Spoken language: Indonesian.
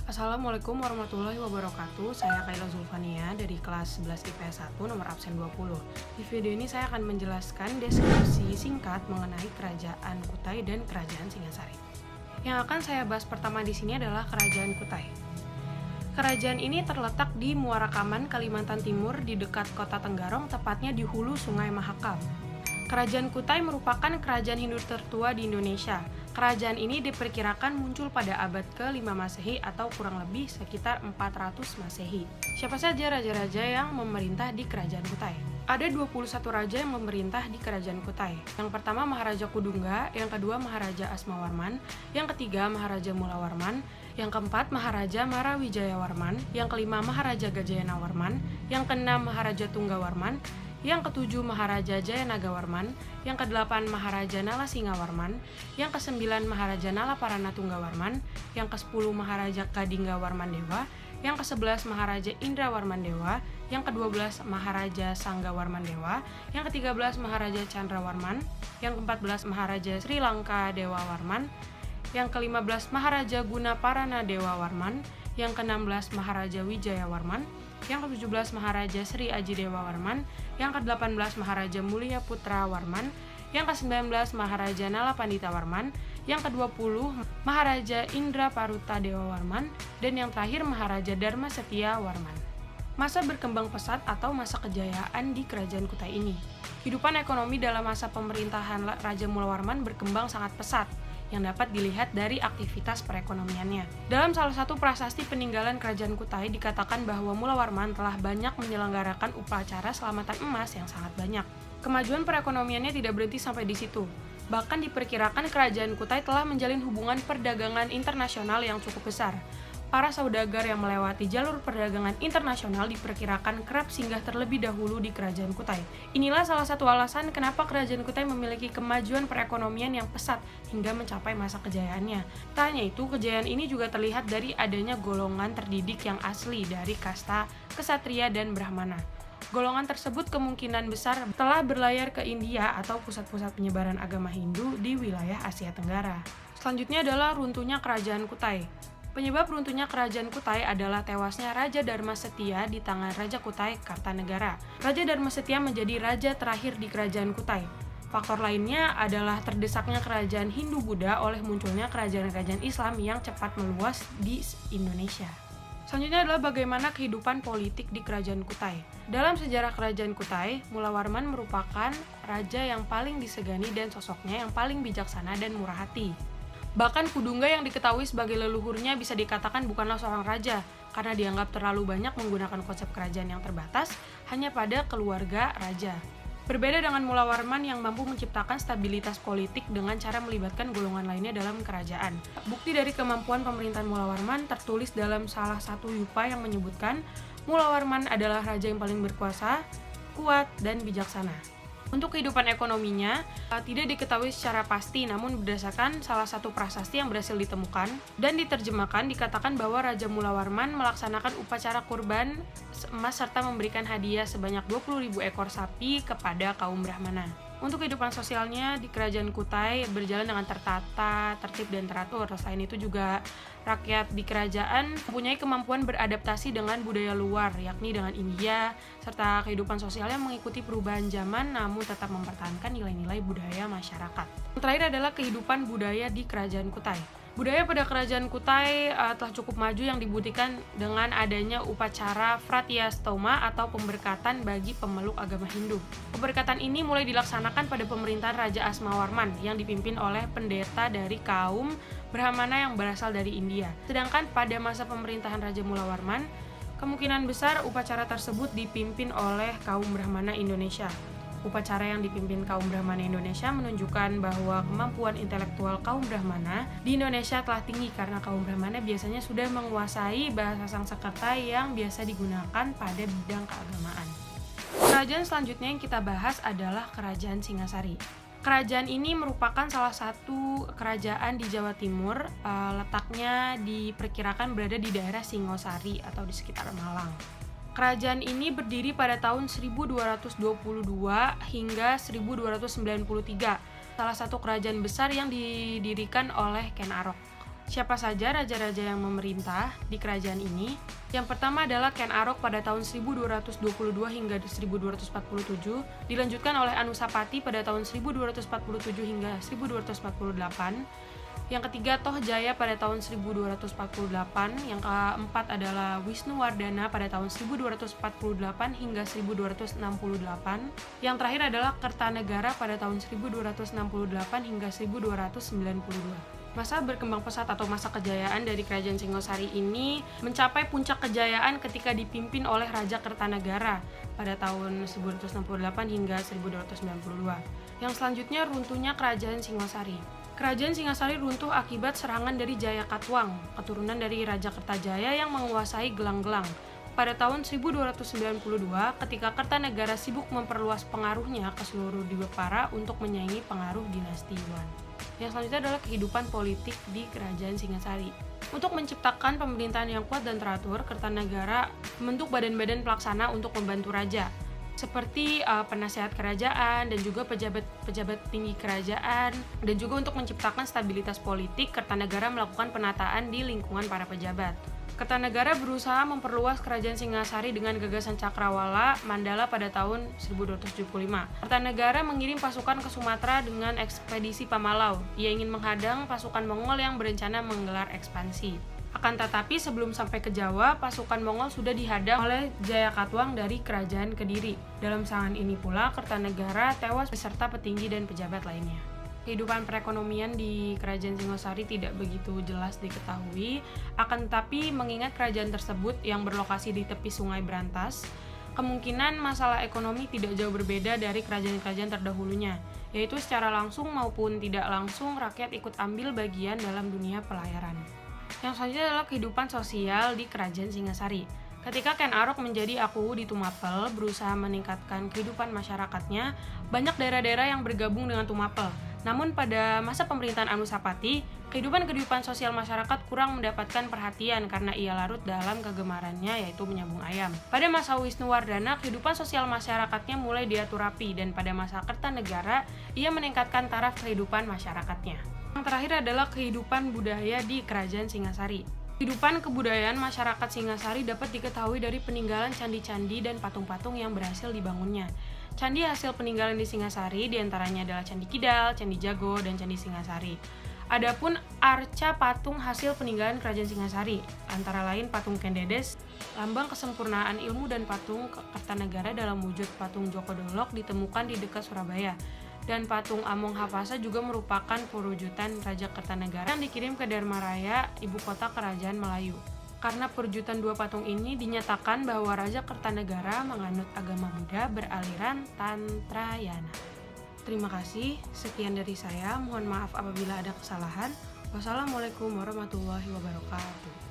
Assalamualaikum warahmatullahi wabarakatuh. Saya Kaila Zulfania dari kelas 11 IPS 1 nomor absen 20. Di video ini saya akan menjelaskan deskripsi singkat mengenai Kerajaan Kutai dan Kerajaan Singasari. Yang akan saya bahas pertama di sini adalah Kerajaan Kutai. Kerajaan ini terletak di Muara Kaman, Kalimantan Timur di dekat Kota Tenggarong, tepatnya di hulu Sungai Mahakam. Kerajaan Kutai merupakan kerajaan Hindu tertua di Indonesia. Kerajaan ini diperkirakan muncul pada abad ke-5 Masehi atau kurang lebih sekitar 400 Masehi. Siapa saja raja-raja yang memerintah di Kerajaan Kutai? Ada 21 raja yang memerintah di Kerajaan Kutai. Yang pertama Maharaja Kudungga, yang kedua Maharaja Asmawarman, yang ketiga Maharaja Mulawarman, yang keempat Maharaja Marawijayawarman, yang kelima Maharaja Gajayanawarman, yang keenam Maharaja Tunggawarman, yang ketujuh Maharaja Jayanagawarman, yang kedelapan Maharaja Nalasingawarman, yang kesembilan Maharaja Nalaparana Tunggawarman, yang kesepuluh Maharaja Kadinggawarman Dewa, yang kesebelas Maharaja Indrawarman Dewa, yang kedua-belas Maharaja Sanggawarman Dewa, yang ke-13 Maharaja Chandrawarman, yang ke-14 Maharaja Sri Lanka Dewa Warman, yang ke-15 Maharaja Gunaparana Dewa Warman, yang ke-16 Maharaja Wijayawarman, yang ke-17 Maharaja Sri Aji Dewa Warman, yang ke-18 Maharaja Mulia Putra Warman, yang ke-19 Maharaja Nalapandita Warman, yang ke-20 Maharaja Indra Paruta Dewa Warman, dan yang terakhir Maharaja Dharma Setia Warman. Masa berkembang pesat atau masa kejayaan di Kerajaan Kutai ini. Kehidupan ekonomi dalam masa pemerintahan Raja Mulawarman berkembang sangat pesat, yang dapat dilihat dari aktivitas perekonomiannya. Dalam salah satu prasasti peninggalan Kerajaan Kutai dikatakan bahwa Mulawarman telah banyak menyelenggarakan upacara selamatan emas yang sangat banyak. Kemajuan perekonomiannya tidak berhenti sampai di situ. Bahkan diperkirakan Kerajaan Kutai telah menjalin hubungan perdagangan internasional yang cukup besar. Para saudagar yang melewati jalur perdagangan internasional diperkirakan kerap singgah terlebih dahulu di Kerajaan Kutai. Inilah salah satu alasan kenapa Kerajaan Kutai memiliki kemajuan perekonomian yang pesat hingga mencapai masa kejayaannya. Tak hanya itu, kejayaan ini juga terlihat dari adanya golongan terdidik yang asli dari kasta Ksatria dan Brahmana. Golongan tersebut kemungkinan besar telah berlayar ke India atau pusat-pusat penyebaran agama Hindu di wilayah Asia Tenggara. Selanjutnya adalah runtuhnya Kerajaan Kutai. Penyebab runtuhnya Kerajaan Kutai adalah tewasnya Raja Dharma Setia di tangan Raja Kutai Kartanegara. Raja Dharma Setia menjadi raja terakhir di Kerajaan Kutai. Faktor lainnya adalah terdesaknya kerajaan Hindu-Buddha oleh munculnya kerajaan-kerajaan Islam yang cepat meluas di Indonesia. Selanjutnya adalah bagaimana kehidupan politik di Kerajaan Kutai. Dalam sejarah Kerajaan Kutai, Mulawarman merupakan raja yang paling disegani dan sosoknya yang paling bijaksana dan murah hati. Bahkan Kudungga yang diketahui sebagai leluhurnya bisa dikatakan bukanlah seorang raja, karena dianggap terlalu banyak menggunakan konsep kerajaan yang terbatas hanya pada keluarga raja. Berbeda dengan Mulawarman yang mampu menciptakan stabilitas politik dengan cara melibatkan golongan lainnya dalam kerajaan. Bukti dari kemampuan pemerintahan Mulawarman tertulis dalam salah satu yupa yang menyebutkan Mulawarman adalah raja yang paling berkuasa, kuat, dan bijaksana. Untuk kehidupan ekonominya, tidak diketahui secara pasti, namun berdasarkan salah satu prasasti yang berhasil ditemukan dan diterjemahkan, dikatakan bahwa Raja Mulawarman melaksanakan upacara kurban emas serta memberikan hadiah sebanyak 20.000 ekor sapi kepada kaum Brahmana. Untuk kehidupan sosialnya di Kerajaan Kutai berjalan dengan tertata, tertib, dan teratur. Selain itu juga rakyat di kerajaan mempunyai kemampuan beradaptasi dengan budaya luar, yakni dengan India, serta kehidupan sosialnya mengikuti perubahan zaman namun tetap mempertahankan nilai-nilai budaya masyarakat. Yang terakhir adalah kehidupan budaya di Kerajaan Kutai. Budaya pada Kerajaan Kutai telah cukup maju yang dibuktikan dengan adanya upacara Fratyastoma atau pemberkatan bagi pemeluk agama Hindu. Pemberkatan ini mulai dilaksanakan pada pemerintahan Raja Asmawarman yang dipimpin oleh pendeta dari kaum Brahmana yang berasal dari India. Sedangkan pada masa pemerintahan Raja Mulawarman, kemungkinan besar upacara tersebut dipimpin oleh kaum Brahmana Indonesia. Upacara yang dipimpin kaum Brahmana Indonesia menunjukkan bahwa kemampuan intelektual kaum Brahmana di Indonesia telah tinggi karena kaum Brahmana biasanya sudah menguasai bahasa Sanskerta yang biasa digunakan pada bidang keagamaan. Kerajaan selanjutnya yang kita bahas adalah Kerajaan Singasari. Kerajaan ini merupakan salah satu kerajaan di Jawa Timur, letaknya diperkirakan berada di daerah Singosari atau di sekitar Malang. Kerajaan ini berdiri pada tahun 1222 hingga 1293, salah satu kerajaan besar yang didirikan oleh Ken Arok. Siapa saja raja-raja yang memerintah di kerajaan ini? Yang pertama adalah Ken Arok pada tahun 1222 hingga 1247, dilanjutkan oleh Anusapati pada tahun 1247 hingga 1248. Yang ketiga Toh Jaya pada tahun 1248, yang keempat adalah Wisnuwardana pada tahun 1248 hingga 1268. Yang terakhir adalah Kertanegara pada tahun 1268 hingga 1292. Masa berkembang pesat atau masa kejayaan dari Kerajaan Singosari ini mencapai puncak kejayaan ketika dipimpin oleh Raja Kertanegara pada tahun 1268 hingga 1292. Yang selanjutnya runtuhnya Kerajaan Singosari. Kerajaan Singasari runtuh akibat serangan dari Jayakatwang, keturunan dari Raja Kertajaya yang menguasai Gelang-Gelang. Pada tahun 1292, ketika Kertanegara sibuk memperluas pengaruhnya ke seluruh Dwipara untuk menyaingi pengaruh dinasti Yuan. Yang selanjutnya adalah kehidupan politik di Kerajaan Singasari. Untuk menciptakan pemerintahan yang kuat dan teratur, Kertanegara membentuk badan-badan pelaksana untuk membantu raja, seperti penasihat kerajaan dan juga pejabat tinggi kerajaan. Dan juga untuk menciptakan stabilitas politik, Kertanegara melakukan penataan di lingkungan para pejabat. Kertanegara berusaha memperluas Kerajaan Singasari dengan gagasan Cakrawala Mandala pada tahun 1275. Kertanegara mengirim pasukan ke Sumatera dengan ekspedisi Pamalau. Ia ingin menghadang pasukan Mongol yang berencana menggelar ekspansi. Akan tetapi sebelum sampai ke Jawa, pasukan Mongol sudah dihadang oleh Jayakatwang dari Kerajaan Kediri. Dalam serangan ini pula, Kertanegara tewas beserta petinggi dan pejabat lainnya. Kehidupan perekonomian di Kerajaan Singosari tidak begitu jelas diketahui, akan tetapi mengingat kerajaan tersebut yang berlokasi di tepi Sungai Brantas, kemungkinan masalah ekonomi tidak jauh berbeda dari kerajaan-kerajaan terdahulunya, yaitu secara langsung maupun tidak langsung rakyat ikut ambil bagian dalam dunia pelayaran. Yang selanjutnya adalah kehidupan sosial di Kerajaan Singasari. Ketika Ken Arok menjadi Aku di Tumapel berusaha meningkatkan kehidupan masyarakatnya, banyak daerah-daerah yang bergabung dengan Tumapel. Namun pada masa pemerintahan Anusapati, kehidupan sosial masyarakat kurang mendapatkan perhatian karena ia larut dalam kegemarannya yaitu menyambung ayam. Pada masa Wisnuwardana, kehidupan sosial masyarakatnya mulai diatur rapi, dan pada masa Kertanegara, ia meningkatkan taraf kehidupan masyarakatnya. Yang terakhir adalah kehidupan budaya di Kerajaan Singasari. Kehidupan kebudayaan masyarakat Singasari dapat diketahui dari peninggalan candi-candi dan patung-patung yang berhasil dibangunnya. Candi hasil peninggalan di Singasari diantaranya adalah Candi Kidal, Candi Jago, dan Candi Singasari. Adapun arca patung hasil peninggalan Kerajaan Singasari, antara lain patung Kendedes, lambang kesempurnaan ilmu, dan patung Kertanegara dalam wujud patung Joko Dolok ditemukan di dekat Surabaya. Dan patung Among Hapasa juga merupakan perwujudan Raja Kertanegara yang dikirim ke Dharmaraya, ibu kota Kerajaan Melayu. Karena perwujudan dua patung ini dinyatakan bahwa Raja Kertanegara menganut agama Buddha beraliran Tantrayana. Terima kasih, sekian dari saya. Mohon maaf apabila ada kesalahan. Wassalamualaikum warahmatullahi wabarakatuh.